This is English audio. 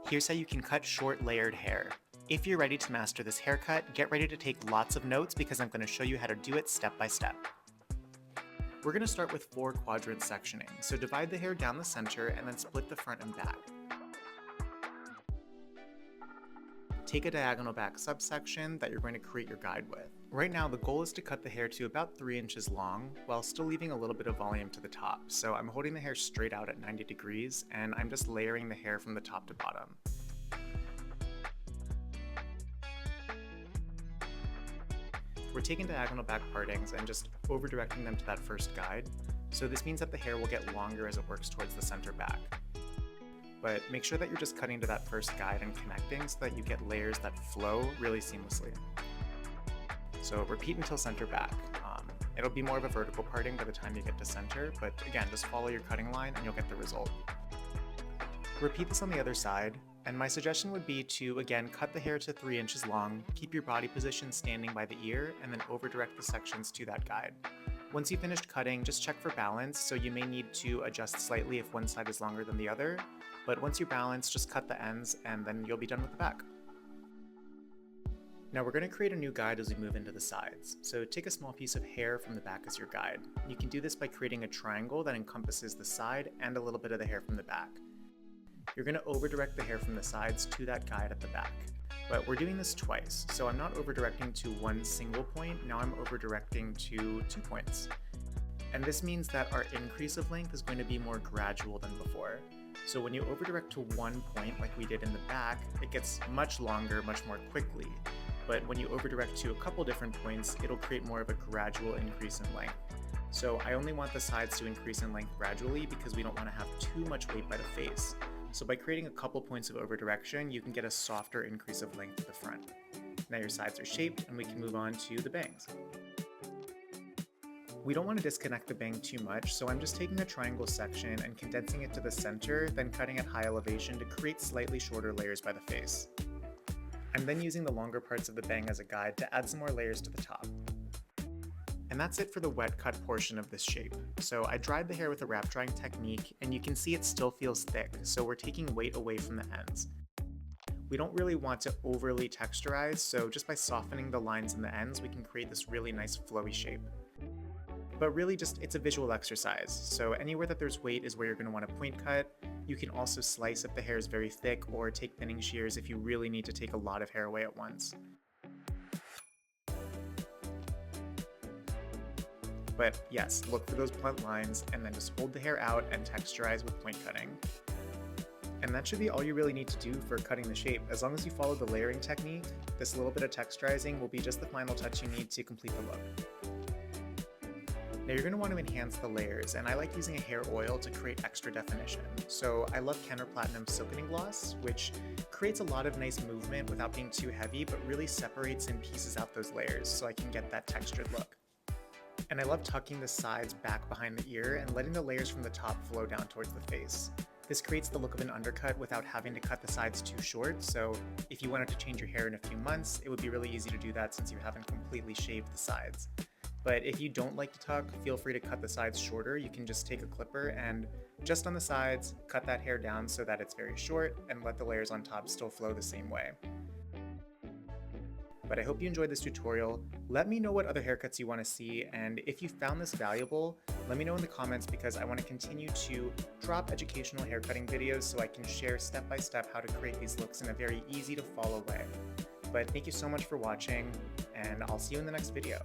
Here's how you can cut short layered hair. If you're ready to master this haircut, get ready to take lots of notes because I'm going to show you how to do it step by step. We're going to start with 4-quadrant sectioning, so divide the hair down the center and then split the front and back. Take a diagonal back subsection that you're going to create your guide with. Right now the goal is to cut the hair to about 3 inches long while still leaving a little bit of volume to the top. So I'm holding the hair straight out at 90 degrees and I'm just layering the hair from the top to bottom. We're taking diagonal back partings and just over directing them to that first guide. So this means that the hair will get longer as it works towards the center back. But make sure that you're just cutting to that first guide and connecting so that you get layers that flow really seamlessly. So repeat until center back. It'll be more of a vertical parting by the time you get to center, but again, just follow your cutting line and you'll get the result. Repeat this on the other side, and my suggestion would be to, again, cut the hair to 3 inches long, keep your body position standing by the ear, and then over direct the sections to that guide. Once you've finished cutting, just check for balance, so you may need to adjust slightly if one side is longer than the other, but once you're balanced, just cut the ends and then you'll be done with the back. Now we're going to create a new guide as we move into the sides. So take a small piece of hair from the back as your guide. You can do this by creating a triangle that encompasses the side and a little bit of the hair from the back. You're going to over direct the hair from the sides to that guide at the back. But we're doing this twice, so I'm not over directing to one single point, now I'm over directing to 2 points. And this means that our increase of length is going to be more gradual than before. So when you over direct to one point like we did in the back, it gets much longer, much more quickly. But when you over direct to a couple different points, it'll create more of a gradual increase in length. So I only want the sides to increase in length gradually because we don't want to have too much weight by the face. So by creating a couple points of over direction, you can get a softer increase of length at the front. Now your sides are shaped and we can move on to the bangs. We don't want to disconnect the bang too much, so I'm just taking a triangle section and condensing it to the center, then cutting at high elevation to create slightly shorter layers by the face. I'm then using the longer parts of the bang as a guide to add some more layers to the top. And that's it for the wet cut portion of this shape. So I dried the hair with a wrap drying technique, and you can see it still feels thick, so we're taking weight away from the ends. We don't really want to overly texturize, so just by softening the lines in the ends, we can create this really nice flowy shape. But really it's a visual exercise, so anywhere that there's weight is where you're going to want to point cut. You can also slice if the hair is very thick, or take thinning shears if you really need to take a lot of hair away at once. But yes, look for those blunt lines and then just hold the hair out and texturize with point cutting. And that should be all you really need to do for cutting the shape. As long as you follow the layering technique, this little bit of texturizing will be just the final touch you need to complete the look. Now you're going to want to enhance the layers, and I like using a hair oil to create extra definition. So I love Kenner Platinum Silkening Gloss, which creates a lot of nice movement without being too heavy, but really separates and pieces out those layers so I can get that textured look. And I love tucking the sides back behind the ear and letting the layers from the top flow down towards the face. This creates the look of an undercut without having to cut the sides too short, so if you wanted to change your hair in a few months, it would be really easy to do that since you haven't completely shaved the sides. But if you don't like to tuck, feel free to cut the sides shorter. You can just take a clipper and just on the sides, cut that hair down so that it's very short and let the layers on top still flow the same way. But I hope you enjoyed this tutorial. Let me know what other haircuts you want to see, and if you found this valuable, let me know in the comments because I want to continue to drop educational haircutting videos so I can share step by step how to create these looks in a very easy to follow way. But thank you so much for watching, and I'll see you in the next video.